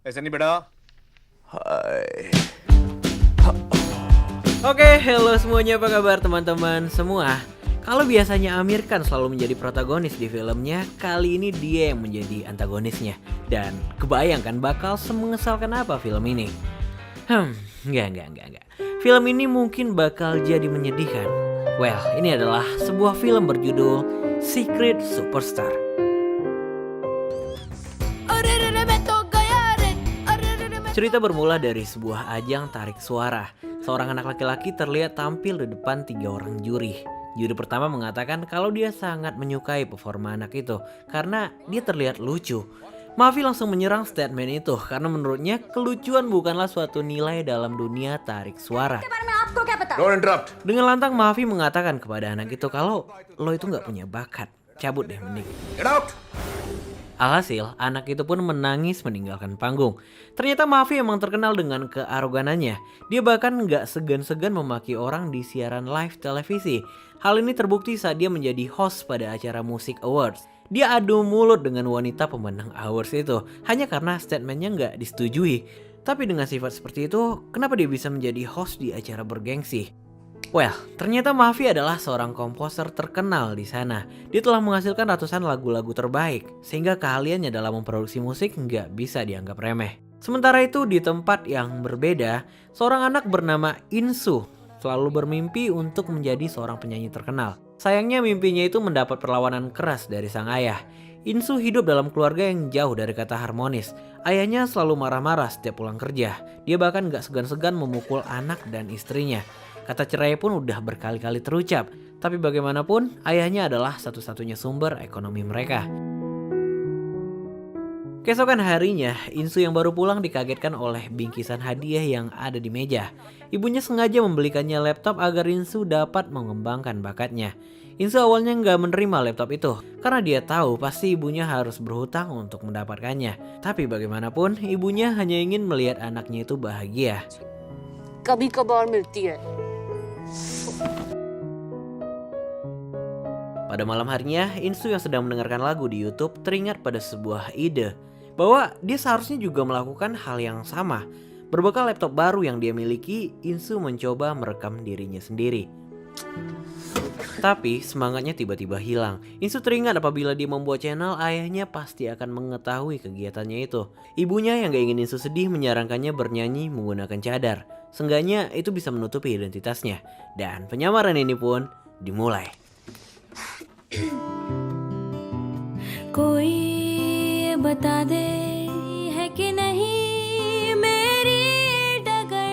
ऐसे नहीं बेटा. Hai. Oke, hello semuanya, apa kabar teman-teman semua? Kalau biasanya Amir Khan selalu menjadi protagonis di filmnya, kali ini dia yang menjadi antagonisnya. Dan kebayangkan bakal semengesalkan apa film ini? Enggak. Film ini mungkin bakal jadi menyedihkan. Well, ini adalah sebuah film berjudul Secret Superstar. Cerita bermula dari sebuah ajang tarik suara. Seorang anak laki-laki terlihat tampil di depan 3 orang juri. Juri pertama mengatakan kalau dia sangat menyukai performa anak itu karena dia terlihat lucu. Mavi langsung menyerang statement itu karena menurutnya kelucuan bukanlah suatu nilai dalam dunia tarik suara. Don't interrupt. Dengan lantang Mavi mengatakan kepada anak itu kalau lo itu nggak punya bakat, cabut deh mending. Get out. Alhasil, anak itu pun menangis meninggalkan panggung. Ternyata Mavi emang terkenal dengan kearoganannya. Dia bahkan nggak segan-segan memaki orang di siaran live televisi. Hal ini terbukti saat dia menjadi host pada acara Music Awards. Dia adu mulut dengan wanita pemenang awards itu hanya karena statementnya nggak disetujui. Tapi dengan sifat seperti itu, kenapa dia bisa menjadi host di acara bergengsi? Well, ternyata Mavi adalah seorang komposer terkenal di sana. Dia telah menghasilkan ratusan lagu-lagu terbaik, sehingga keahliannya dalam memproduksi musik nggak bisa dianggap remeh. Sementara itu di tempat yang berbeda, seorang anak bernama Insu selalu bermimpi untuk menjadi seorang penyanyi terkenal. Sayangnya mimpinya itu mendapat perlawanan keras dari sang ayah. Insu hidup dalam keluarga yang jauh dari kata harmonis. Ayahnya selalu marah-marah setiap pulang kerja. Dia bahkan gak segan-segan memukul anak dan istrinya. Kata cerai pun udah berkali-kali terucap. Tapi bagaimanapun, ayahnya adalah satu-satunya sumber ekonomi mereka. Keesokan harinya, Insu yang baru pulang dikagetkan oleh bingkisan hadiah yang ada di meja. Ibunya sengaja membelikannya laptop agar Insu dapat mengembangkan bakatnya. Insu awalnya nggak menerima laptop itu karena dia tahu pasti ibunya harus berhutang untuk mendapatkannya. Tapi bagaimanapun, ibunya hanya ingin melihat anaknya itu bahagia. कभी-कभार मिलती है. Pada malam harinya, Insu yang sedang mendengarkan lagu di YouTube teringat pada sebuah ide bahwa dia seharusnya juga melakukan hal yang sama. Berbekal laptop baru yang dia miliki, Insu mencoba merekam dirinya sendiri. Tapi semangatnya tiba-tiba hilang. Insu teringat apabila dia membuat channel, ayahnya pasti akan mengetahui kegiatannya itu. Ibunya yang gak ingin Insu sedih menyarankannya bernyanyi menggunakan cadar. Seenggaknya itu bisa menutupi identitasnya. Dan penyamaran ini pun dimulai. कोई ये बता दे है कि नहीं मेरी डगर.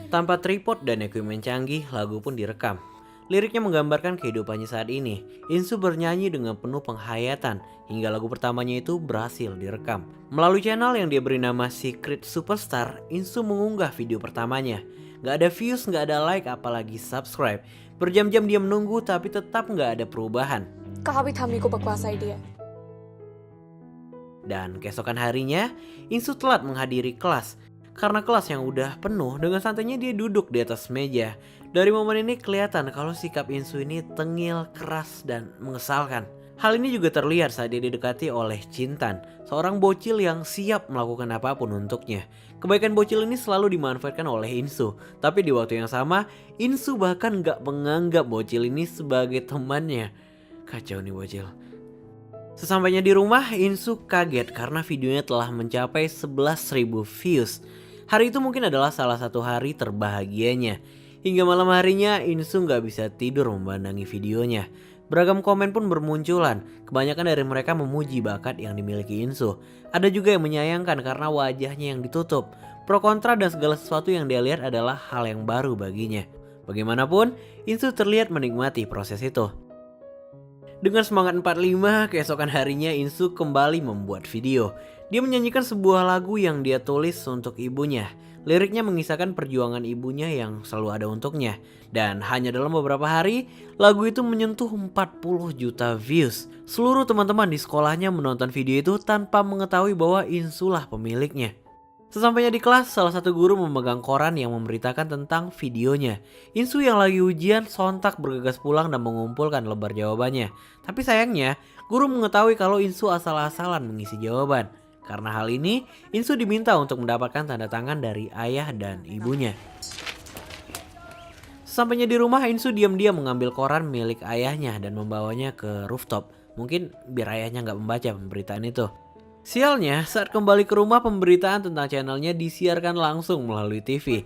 Tanpa tripod dan equipment canggih, lagu pun direkam. Liriknya menggambarkan kehidupannya saat ini. Insu bernyanyi dengan penuh penghayatan hingga lagu pertamanya itu berhasil direkam. Melalui channel yang dia beri nama Secret Superstar, Insu mengunggah video pertamanya. Gak ada views, gak ada like, apalagi subscribe. Berjam-jam dia menunggu tapi tetap gak ada perubahan. कहा भी था मेरे को बकवास idea. Dan keesokan harinya, Insu telat menghadiri kelas. Karena kelas yang udah penuh, dengan santainya dia duduk di atas meja. Dari momen ini kelihatan kalau sikap Insu ini tengil, keras, dan mengesalkan. Hal ini juga terlihat saat dia didekati oleh Cintan, seorang bocil yang siap melakukan apapun untuknya. Kebaikan bocil ini selalu dimanfaatkan oleh Insu. Tapi di waktu yang sama, Insu bahkan gak menganggap bocil ini sebagai temannya. Kacau nih bocil. Sesampainya di rumah, Insu kaget karena videonya telah mencapai 11.000 views. Hari itu mungkin adalah salah satu hari terbahagianya. Hingga malam harinya, Insu gak bisa tidur memandangi videonya. Beragam komen pun bermunculan. Kebanyakan dari mereka memuji bakat yang dimiliki Insu. Ada juga yang menyayangkan karena wajahnya yang ditutup. Pro kontra dan segala sesuatu yang dia lihat adalah hal yang baru baginya. Bagaimanapun, Insu terlihat menikmati proses itu. Dengan semangat 45, keesokan harinya Insu kembali membuat video. Dia menyanyikan sebuah lagu yang dia tulis untuk ibunya. Liriknya mengisahkan perjuangan ibunya yang selalu ada untuknya. Dan hanya dalam beberapa hari, lagu itu menyentuh 40 juta views. Seluruh teman-teman di sekolahnya menonton video itu tanpa mengetahui bahwa Insu lah pemiliknya. Sesampainya di kelas, salah satu guru memegang koran yang memberitakan tentang videonya. Insu yang lagi ujian sontak bergegas pulang dan mengumpulkan lembar jawabannya. Tapi sayangnya, guru mengetahui kalau Insu asal-asalan mengisi jawaban. Karena hal ini, Insu diminta untuk mendapatkan tanda tangan dari ayah dan ibunya. Sampainya di rumah, Insu diam-diam mengambil koran milik ayahnya dan membawanya ke rooftop. Mungkin biar ayahnya nggak membaca pemberitaan itu. Sialnya, saat kembali ke rumah, pemberitaan tentang channelnya disiarkan langsung melalui TV.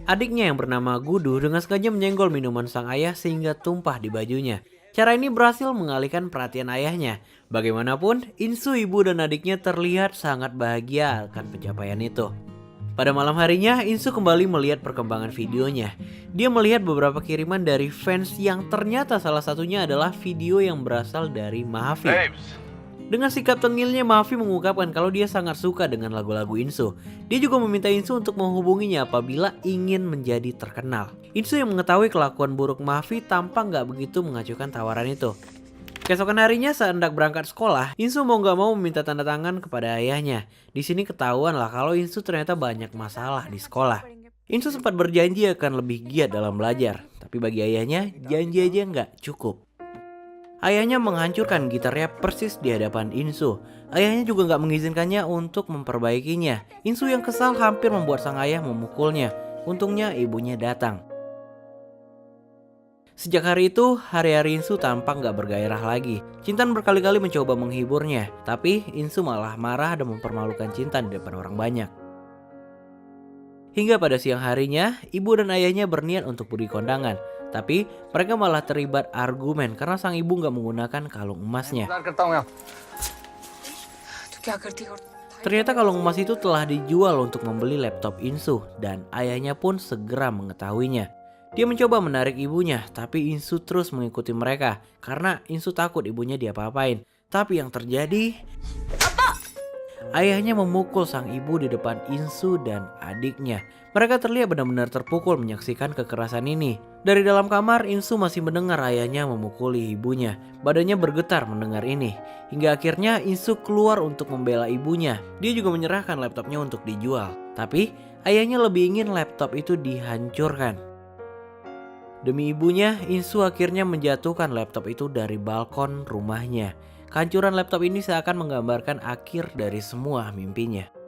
Adiknya yang bernama Gudu dengan sengaja menyenggol minuman sang ayah sehingga tumpah di bajunya. Cara ini berhasil mengalihkan perhatian ayahnya. Bagaimanapun, Insu, ibu dan adiknya terlihat sangat bahagia akan pencapaian itu. Pada malam harinya, Insu kembali melihat perkembangan videonya. Dia melihat beberapa kiriman dari fans yang ternyata salah satunya adalah video yang berasal dari Mahafi. Dengan sikap tengilnya, Mahafi mengungkapkan kalau dia sangat suka dengan lagu-lagu Insu. Dia juga meminta Insu untuk menghubunginya apabila ingin menjadi terkenal. Insu yang mengetahui kelakuan buruk Mahafi tampak nggak begitu mengacuhkan tawaran itu. Keesokan harinya saat hendak berangkat sekolah, Insu mau nggak mau meminta tanda tangan kepada ayahnya. Di sini ketahuan lah kalau Insu ternyata banyak masalah di sekolah. Insu sempat berjanji akan lebih giat dalam belajar, tapi bagi ayahnya janji aja nggak cukup. Ayahnya menghancurkan gitarnya persis di hadapan Insu. Ayahnya juga nggak mengizinkannya untuk memperbaikinya. Insu yang kesal hampir membuat sang ayah memukulnya. Untungnya ibunya datang. Sejak hari itu, hari-hari Insu tampak nggak bergairah lagi. Cintan berkali-kali mencoba menghiburnya, tapi Insu malah marah dan mempermalukan Cintan di depan orang banyak. Hingga pada siang harinya, ibu dan ayahnya berniat untuk pergi kondangan. Tapi mereka malah terlibat argumen karena sang ibu nggak menggunakan kalung emasnya. Ternyata kalung emas itu telah dijual untuk membeli laptop Insu dan ayahnya pun segera mengetahuinya. Dia mencoba menarik ibunya, tapi Insu terus mengikuti mereka karena Insu takut ibunya diapa-apain. Tapi yang terjadi, ayahnya memukul sang ibu di depan Insu dan adiknya. Mereka terlihat benar-benar terpukul menyaksikan kekerasan ini. Dari dalam kamar, Insu masih mendengar ayahnya memukuli ibunya. Badannya bergetar mendengar ini. Hingga akhirnya Insu keluar untuk membela ibunya. Dia juga menyerahkan laptopnya untuk dijual. Tapi ayahnya lebih ingin laptop itu dihancurkan. Demi ibunya, Insu akhirnya menjatuhkan laptop itu dari balkon rumahnya. Kehancuran laptop ini seakan menggambarkan akhir dari semua mimpinya.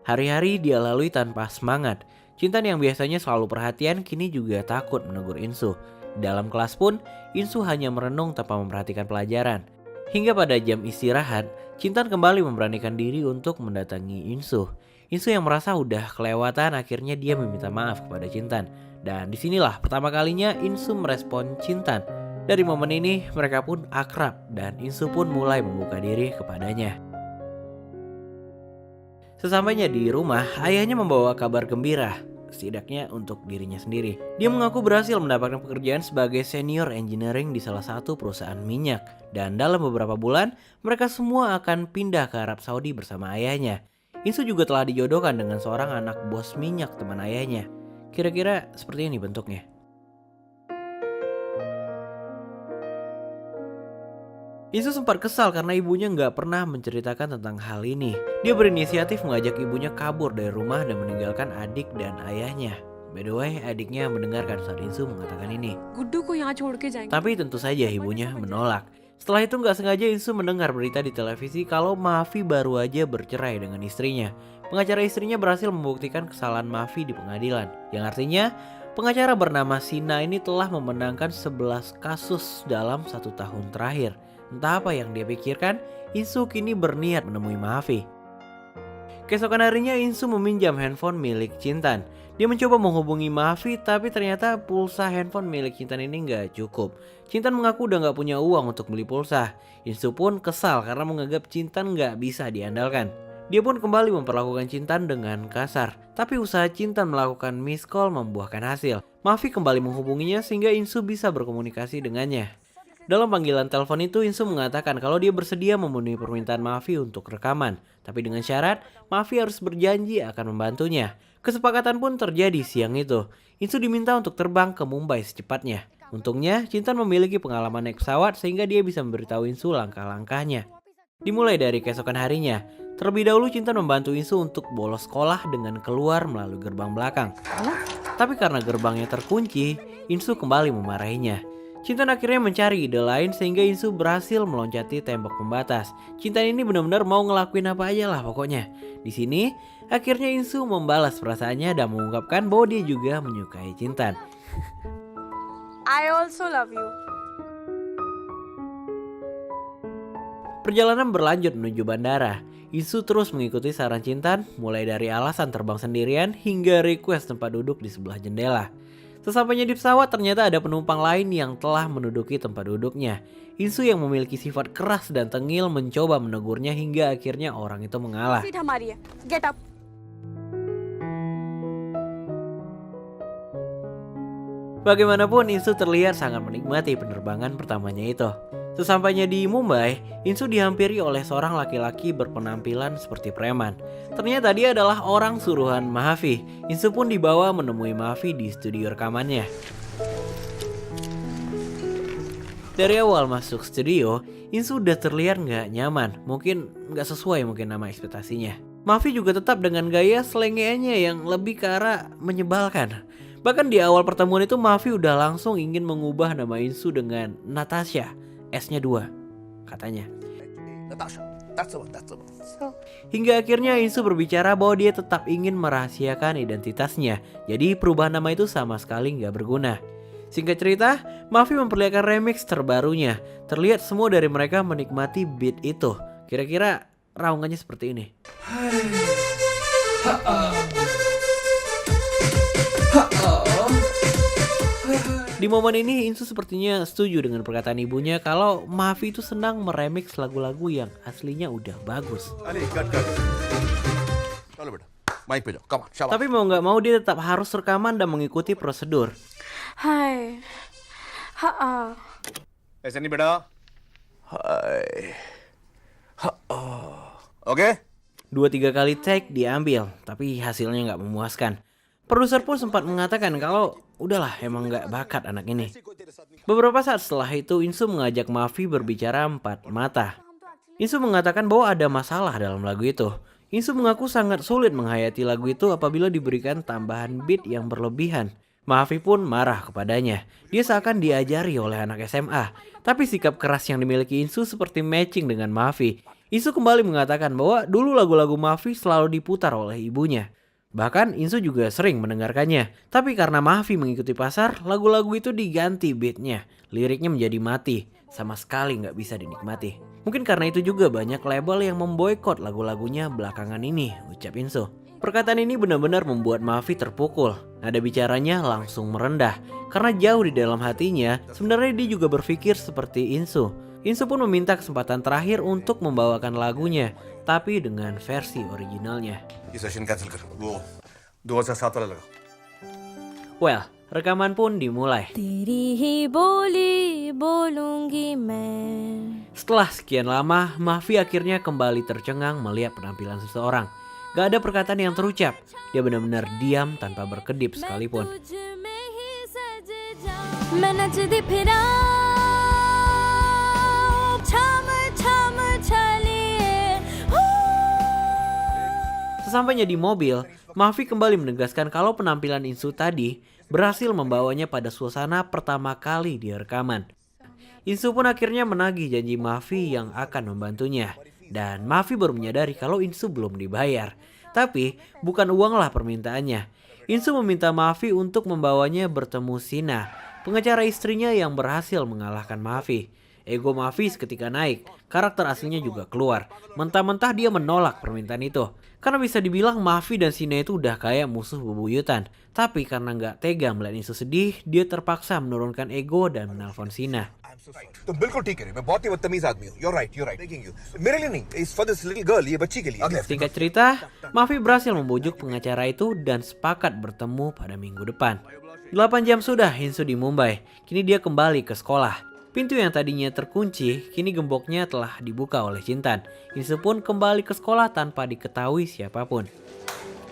Hari-hari dia lalui tanpa semangat. Cintan yang biasanya selalu perhatian kini juga takut menegur Insu. Dalam kelas pun, Insu hanya merenung tanpa memperhatikan pelajaran. Hingga pada jam istirahat, Cintan kembali memberanikan diri untuk mendatangi Insu. Insu yang merasa udah kelewatan akhirnya dia meminta maaf kepada Cintan. Dan disinilah pertama kalinya Insu merespon Cintan. Dari momen ini mereka pun akrab dan Insu pun mulai membuka diri kepadanya. Sesampainya di rumah, ayahnya membawa kabar gembira, setidaknya untuk dirinya sendiri. Dia mengaku berhasil mendapatkan pekerjaan sebagai senior engineering di salah satu perusahaan minyak. Dan dalam beberapa bulan, mereka semua akan pindah ke Arab Saudi bersama ayahnya. Insu juga telah dijodohkan dengan seorang anak bos minyak teman ayahnya. Kira-kira seperti ini bentuknya. Insu sempat kesal karena ibunya nggak pernah menceritakan tentang hal ini. Dia berinisiatif mengajak ibunya kabur dari rumah dan meninggalkan adik dan ayahnya. By the way, adiknya mendengarkan saat Insu mengatakan ini. Tapi tentu saja ibunya menolak. Setelah itu nggak sengaja Insu mendengar berita di televisi kalau Mahafi baru aja bercerai dengan istrinya. Pengacara istrinya berhasil membuktikan kesalahan Mahafi di pengadilan. Yang artinya, pengacara bernama Sina ini telah memenangkan 11 kasus dalam 1 tahun terakhir. Entah apa yang dia pikirkan, Insu kini berniat menemui Mahafi. Keesokan harinya Insu meminjam handphone milik Cintan. Dia mencoba menghubungi Mahafi tapi ternyata pulsa handphone milik Cintan ini nggak cukup. Cintan mengaku udah nggak punya uang untuk beli pulsa. Insu pun kesal karena menganggap Cintan nggak bisa diandalkan. Dia pun kembali memperlakukan Cintan dengan kasar. Tapi usaha Cintan melakukan miss call membuahkan hasil. Mahafi kembali menghubunginya sehingga Insu bisa berkomunikasi dengannya. Dalam panggilan telepon itu, Insu mengatakan kalau dia bersedia memenuhi permintaan Mahafi untuk rekaman. Tapi dengan syarat, Mahafi harus berjanji akan membantunya. Kesepakatan pun terjadi siang itu. Insu diminta untuk terbang ke Mumbai secepatnya. Untungnya, Cintan memiliki pengalaman naik pesawat sehingga dia bisa memberitahu Insu langkah-langkahnya. Dimulai dari keesokan harinya, terlebih dahulu Cintan membantu Insu untuk bolos sekolah dengan keluar melalui gerbang belakang. Tapi karena gerbangnya terkunci, Insu kembali memarahinya. Chintan akhirnya mencari ide lain sehingga Insu berhasil meloncati tembok pembatas. Chintan ini benar-benar mau ngelakuin apa aja lah pokoknya. Di sini akhirnya Insu membalas perasaannya dan mengungkapkan bahwa dia juga menyukai Chintan. I also love you. Perjalanan berlanjut menuju bandara. Insu terus mengikuti saran Chintan, mulai dari alasan terbang sendirian hingga request tempat duduk di sebelah jendela. Sesampainya di pesawat ternyata ada penumpang lain yang telah menduduki tempat duduknya. Insu yang memiliki sifat keras dan tengil mencoba menegurnya hingga akhirnya orang itu mengalah. Seat हमारी है. Get up. Bagaimanapun Insu terlihat sangat menikmati penerbangan pertamanya itu. Sesampainya di Mumbai, Insu dihampiri oleh seorang laki-laki berpenampilan seperti preman. Ternyata dia adalah orang suruhan Mahavi. Insu pun dibawa menemui Mahavi di studio rekamannya. Dari awal masuk studio, Insu udah terlihat nggak nyaman. Mungkin nggak sesuai nama ekspektasinya. Mahavi juga tetap dengan gaya selengeannya yang lebih ke arah menyebalkan. Bahkan di awal pertemuan itu Mahavi udah langsung ingin mengubah nama Insu dengan Natasha. S-nya 2, katanya. Natasha, that's the one. So, Hingga akhirnya Insu berbicara bahwa dia tetap ingin merahasiakan identitasnya. Jadi perubahan nama itu sama sekali nggak berguna. Singkat cerita, Mahavi memperlihatkan remix terbarunya. Terlihat semua dari mereka menikmati beat itu. Kira-kira raungannya seperti ini. Di momen ini Insu sepertinya setuju dengan perkataan ibunya kalau Mahavi itu senang meremix lagu-lagu yang aslinya udah bagus. Ali, cut. Chalo beta, mic pe jao, come on, shabash. Tapi mau nggak mau dia tetap harus rekaman dan mengikuti prosedur. hi. ऐसे नहीं बेटा. Hai. Oke? 2-3 kali take diambil, tapi hasilnya nggak memuaskan. Produser pun sempat mengatakan kalau udahlah emang nggak bakat anak ini. Beberapa saat setelah itu Insu mengajak Mahavi berbicara 4 mata. Insu mengatakan bahwa ada masalah dalam lagu itu. Insu mengaku sangat sulit menghayati lagu itu apabila diberikan tambahan beat yang berlebihan. Mahavi pun marah kepadanya. Dia seakan diajari oleh anak SMA. Tapi sikap keras yang dimiliki Insu seperti matching dengan Mahavi. Insu kembali mengatakan bahwa dulu lagu-lagu Mahavi selalu diputar oleh ibunya. Bahkan Insu juga sering mendengarkannya. Tapi karena Mahavi mengikuti pasar, lagu-lagu itu diganti beatnya. Liriknya menjadi mati, sama sekali nggak bisa dinikmati. Mungkin karena itu juga banyak label yang memboikot lagu-lagunya belakangan ini, ucap Insu. Perkataan ini benar-benar membuat Mahavi terpukul. Nada bicaranya langsung merendah. Karena jauh di dalam hatinya, sebenarnya dia juga berpikir seperti Insu. Insu pun meminta kesempatan terakhir untuk membawakan lagunya, tapi dengan versi originalnya. ये session cancel कर. वो 2007 वाला लगा. Well, rekaman pun dimulai. तेरी ही बोली बोलूंगी मैं. Setelah sekian lama, Mahavi akhirnya kembali tercengang melihat penampilan seseorang. Gak ada perkataan yang terucap. Dia benar-benar diam tanpa berkedip sekalipun. तुझ में ही सज जाऊं. मैं नचदी फिरा छम छम छलिए. Sesampainya di mobil, Mahavi kembali menegaskan kalau penampilan Insu tadi berhasil membawanya pada suasana pertama kali dia rekaman. Insu pun akhirnya menagih janji Mahavi yang akan membantunya. Dan Mahavi baru menyadari kalau Insu belum dibayar. Tapi bukan uanglah permintaannya. Insu meminta Mahavi untuk membawanya bertemu Sina, pengacara istrinya yang berhasil mengalahkan Mahavi. Ego Mahavi seketika naik, karakter aslinya juga keluar. Mentah-mentah dia menolak permintaan itu. Karena bisa dibilang Mahavi dan Sina itu udah kayak musuh bebuyutan. Tapi karena nggak tega melihat Insu sedih, dia terpaksa menurunkan ego dan menelpon Sina. तुम बिल्कुल ठीक है. मैं बहुत ही बदतमीज आदमी हूँ. You're right. Taking you. मेरे लिए नहीं. It's for this little girl. ये बच्ची के लिए. Singkat cerita, Mahavi berhasil membujuk pengacara itu dan sepakat bertemu pada minggu depan. 8 jam sudah Insu di Mumbai. Kini dia kembali ke sekolah. Pintu yang tadinya terkunci, kini gemboknya telah dibuka oleh Chintan. Insu pun kembali ke sekolah tanpa diketahui siapapun.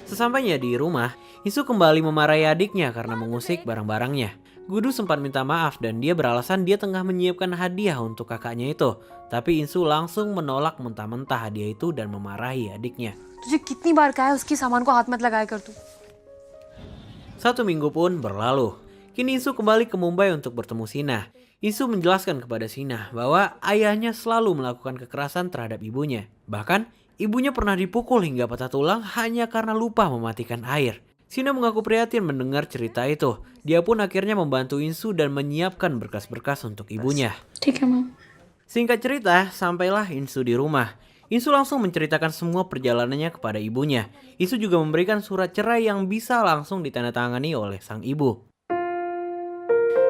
Sesampainya di rumah, Insu kembali memarahi adiknya karena mengusik barang-barangnya. Gudu sempat minta maaf dan dia beralasan dia tengah menyiapkan hadiah untuk kakaknya itu. Tapi Insu langsung menolak mentah-mentah hadiah itu dan memarahi adiknya. तुझे कितनी बार कहा है उसकी सामान को हाथ मत लगाया कर तू. 1 minggu pun berlalu. Kini Insu kembali ke Mumbai untuk bertemu Sina. Insu menjelaskan kepada Sina bahwa ayahnya selalu melakukan kekerasan terhadap ibunya. Bahkan, ibunya pernah dipukul hingga patah tulang hanya karena lupa mematikan air. Sina mengaku prihatin mendengar cerita itu. Dia pun akhirnya membantu Insu dan menyiapkan berkas-berkas untuk ibunya. Singkat cerita, sampailah Insu di rumah. Insu langsung menceritakan semua perjalanannya kepada ibunya. Insu juga memberikan surat cerai yang bisa langsung ditandatangani oleh sang ibu.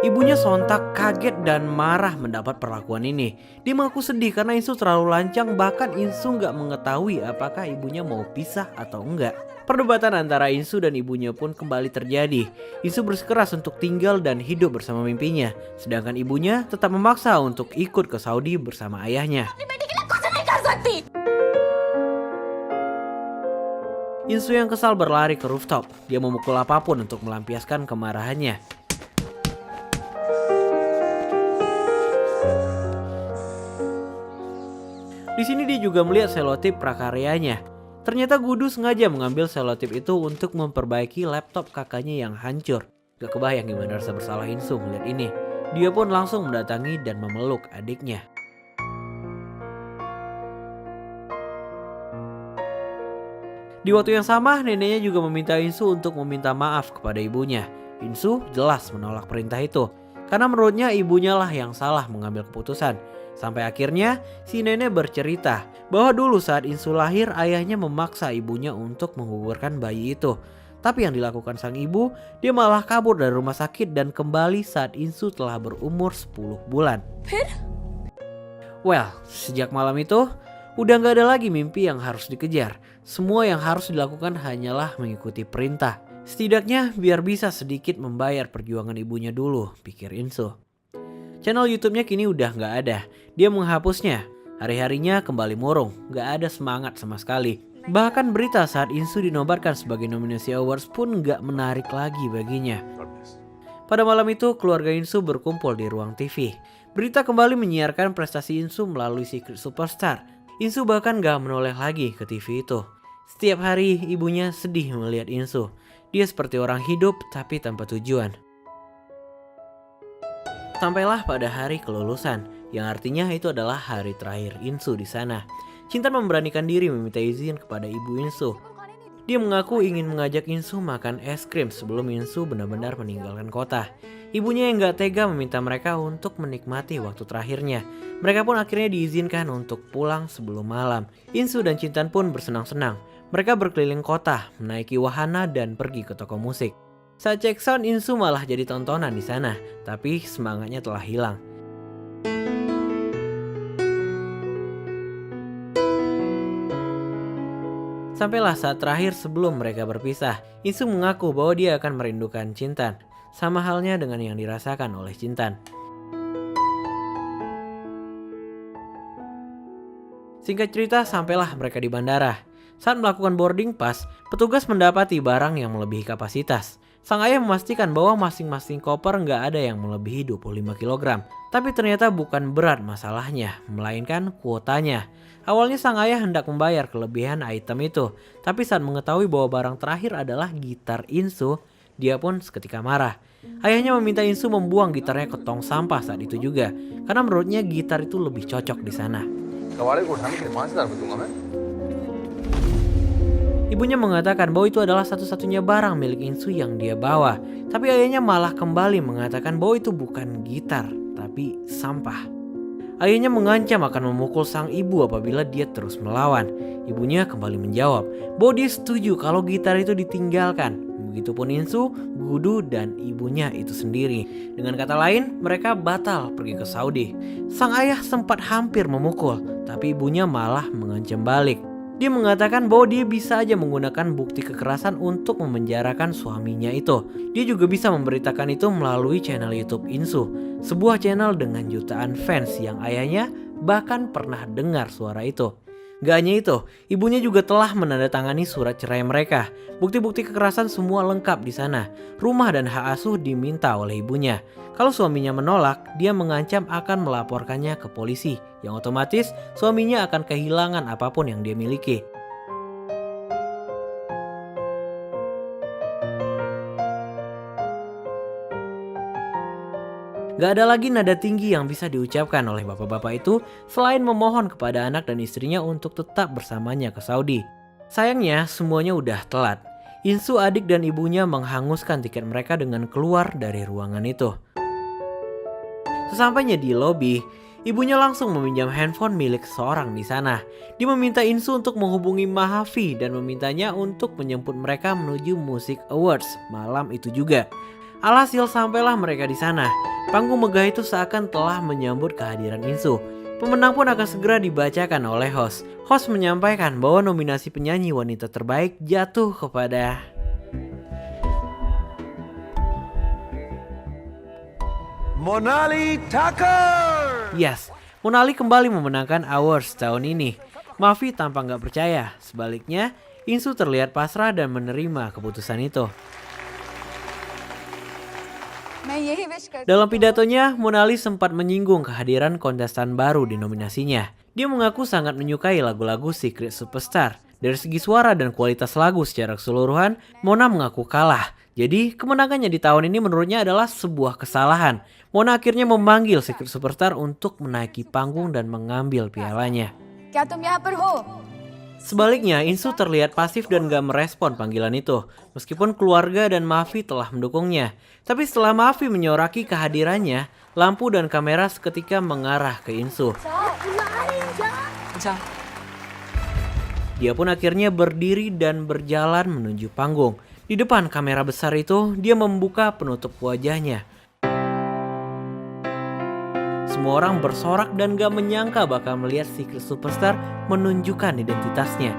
Ibunya sontak kaget dan marah mendapat perlakuan ini. Dia mengaku sedih karena Insu terlalu lancang, bahkan Insu nggak mengetahui apakah ibunya mau pisah atau enggak. Perdebatan antara Insu dan ibunya pun kembali terjadi. Insu bersikeras untuk tinggal dan hidup bersama mimpinya, sedangkan ibunya tetap memaksa untuk ikut ke Saudi bersama ayahnya. Insu yang kesal berlari ke rooftop. Dia memukul apapun untuk melampiaskan kemarahannya. Di sini dia juga melihat selotip prakaryanya. Ternyata Gudu sengaja mengambil selotip itu untuk memperbaiki laptop kakaknya yang hancur. Gak kebayang gimana rasa bersalah Insu melihat ini. Dia pun langsung mendatangi dan memeluk adiknya. Di waktu yang sama, neneknya juga meminta Insu untuk meminta maaf kepada ibunya. Insu jelas menolak perintah itu, karena menurutnya ibunya lah yang salah mengambil keputusan. Sampai akhirnya si nenek bercerita bahwa dulu saat Insu lahir, ayahnya memaksa ibunya untuk menggugurkan bayi itu. Tapi yang dilakukan sang ibu, dia malah kabur dari rumah sakit dan kembali saat Insu telah berumur 10 bulan. Well, sejak malam itu, udah gak ada lagi mimpi yang harus dikejar. Semua yang harus dilakukan hanyalah mengikuti perintah. Setidaknya biar bisa sedikit membayar perjuangan ibunya dulu, pikir Insu. Channel YouTube-nya kini udah gak ada. Dia menghapusnya. Hari-harinya kembali murung, gak ada semangat sama sekali. Bahkan berita saat Insu dinobatkan sebagai nominasi awards pun gak menarik lagi baginya. Pada malam itu, keluarga Insu berkumpul di ruang TV. Berita kembali menyiarkan prestasi Insu melalui Secret Superstar. Insu bahkan gak menoleh lagi ke TV itu. Setiap hari ibunya sedih melihat Insu. Dia seperti orang hidup tapi tanpa tujuan. Sampailah pada hari kelulusan, yang artinya itu adalah hari terakhir Insu di sana. Cintan memberanikan diri meminta izin kepada ibu Insu. Dia mengaku ingin mengajak Insu makan es krim sebelum Insu benar-benar meninggalkan kota. Ibunya yang gak tega meminta mereka untuk menikmati waktu terakhirnya. Mereka pun akhirnya diizinkan untuk pulang sebelum malam. Insu dan Cintan pun bersenang-senang. Mereka berkeliling kota, menaiki wahana dan pergi ke toko musik. Saat cek sound, Insu malah jadi tontonan di sana, tapi semangatnya telah hilang. Sampailah saat terakhir sebelum mereka berpisah. Insu mengaku bahwa dia akan merindukan Cintan, sama halnya dengan yang dirasakan oleh Cintan. Singkat cerita, sampailah mereka di bandara. Saat melakukan boarding pass, petugas mendapati barang yang melebihi kapasitas. Sang ayah memastikan bahwa masing-masing koper nggak ada yang melebihi 25 kg. Tapi ternyata bukan berat masalahnya, melainkan kuotanya. Awalnya sang ayah hendak membayar kelebihan item itu. Tapi saat mengetahui bahwa barang terakhir adalah gitar Insu, dia pun seketika marah. Ayahnya meminta Insu membuang gitarnya ke tong sampah saat itu juga, karena menurutnya gitar itu lebih cocok di sana. Ibunya mengatakan bahwa itu adalah satu-satunya barang milik Insu yang dia bawa. Tapi ayahnya malah kembali mengatakan bahwa itu bukan gitar, tapi sampah. Ayahnya mengancam akan memukul sang ibu apabila dia terus melawan. Ibunya kembali menjawab bahwa dia setuju kalau gitar itu ditinggalkan. Begitupun Insu, Gudu, dan ibunya itu sendiri. Dengan kata lain, mereka batal pergi ke Saudi. Sang ayah sempat hampir memukul, tapi ibunya malah mengancam balik. Dia mengatakan bahwa dia bisa aja menggunakan bukti kekerasan untuk memenjarakan suaminya itu. Dia juga bisa memberitakan itu melalui channel YouTube Insu, sebuah channel dengan jutaan fans yang ayahnya bahkan pernah dengar suara itu. Gak hanya itu, ibunya juga telah menandatangani surat cerai mereka. Bukti-bukti kekerasan semua lengkap di sana. Rumah dan hak asuh diminta oleh ibunya. Kalau suaminya menolak, dia mengancam akan melaporkannya ke polisi, yang otomatis suaminya akan kehilangan apapun yang dia miliki. Gak ada lagi nada tinggi yang bisa diucapkan oleh bapak-bapak itu selain memohon kepada anak dan istrinya untuk tetap bersamanya ke Saudi. Sayangnya semuanya udah telat. Insu, adik dan ibunya menghanguskan tiket mereka dengan keluar dari ruangan itu. Sesampainya di lobi, ibunya langsung meminjam handphone milik seseorang di sana. Dia meminta Insu untuk menghubungi Mahavi dan memintanya untuk menjemput mereka menuju Music Awards malam itu juga. Alhasil sampailah mereka di sana. Panggung megah itu seakan telah menyambut kehadiran Insu. Pemenang pun akan segera dibacakan oleh host. Host menyampaikan bahwa nominasi penyanyi wanita terbaik jatuh kepada Monali Thakur. Yes, Monali kembali memenangkan awards tahun ini. Mavi tampak nggak percaya. Sebaliknya, Insu terlihat pasrah dan menerima keputusan itu. Dalam pidatonya, Monali sempat menyinggung kehadiran kontestan baru di nominasinya. Dia mengaku sangat menyukai lagu-lagu Secret Superstar. Dari segi suara dan kualitas lagu secara keseluruhan, Mona mengaku kalah. Jadi, kemenangannya di tahun ini menurutnya adalah sebuah kesalahan. Mona akhirnya memanggil Secret Superstar untuk menaiki panggung dan mengambil pialanya. Sebaliknya, Insu terlihat pasif dan gak merespon panggilan itu. Meskipun keluarga dan Mavi telah mendukungnya. Tapi setelah Mavi menyoraki kehadirannya, lampu dan kamera seketika mengarah ke Insu. Dia pun akhirnya berdiri dan berjalan menuju panggung. Di depan kamera besar itu, dia membuka penutup wajahnya. Semua orang bersorak dan gak menyangka bakal melihat Secret Superstar menunjukkan identitasnya.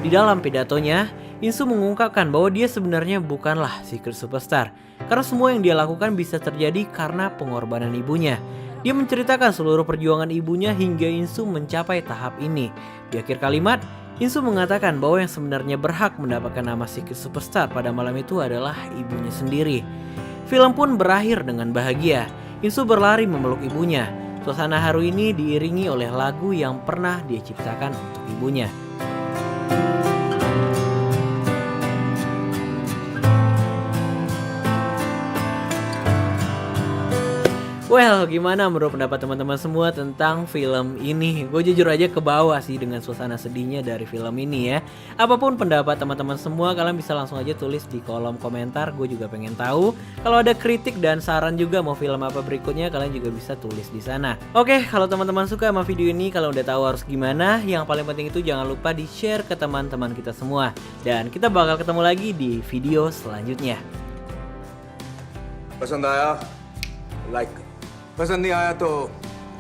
Di dalam pidatonya, Insu mengungkapkan bahwa dia sebenarnya bukanlah Secret Superstar. Karena semua yang dia lakukan bisa terjadi karena pengorbanan ibunya. Dia menceritakan seluruh perjuangan ibunya hingga Insu mencapai tahap ini. Di akhir kalimat, Insu mengatakan bahwa yang sebenarnya berhak mendapatkan nama Secret Superstar pada malam itu adalah ibunya sendiri. Film pun berakhir dengan bahagia. Insu berlari memeluk ibunya. Suasana haru ini diiringi oleh lagu yang pernah dia ciptakan untuk ibunya. Well, gimana menurut pendapat teman-teman semua tentang film ini? Gue jujur aja kebawa sih dengan suasana sedihnya dari film ini ya. Apapun pendapat teman-teman semua, kalian bisa langsung aja tulis di kolom komentar. Gue juga pengen tahu. Kalau ada kritik dan saran juga mau film apa berikutnya, kalian juga bisa tulis di sana. Oke, kalau teman-teman suka sama video ini, kalau udah tahu harus gimana, yang paling penting itu jangan lupa di-share ke teman-teman kita semua. Dan kita bakal ketemu lagi di video selanjutnya. पसंद आया लाइक पसंद नहीं आया तो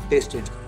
taste change करो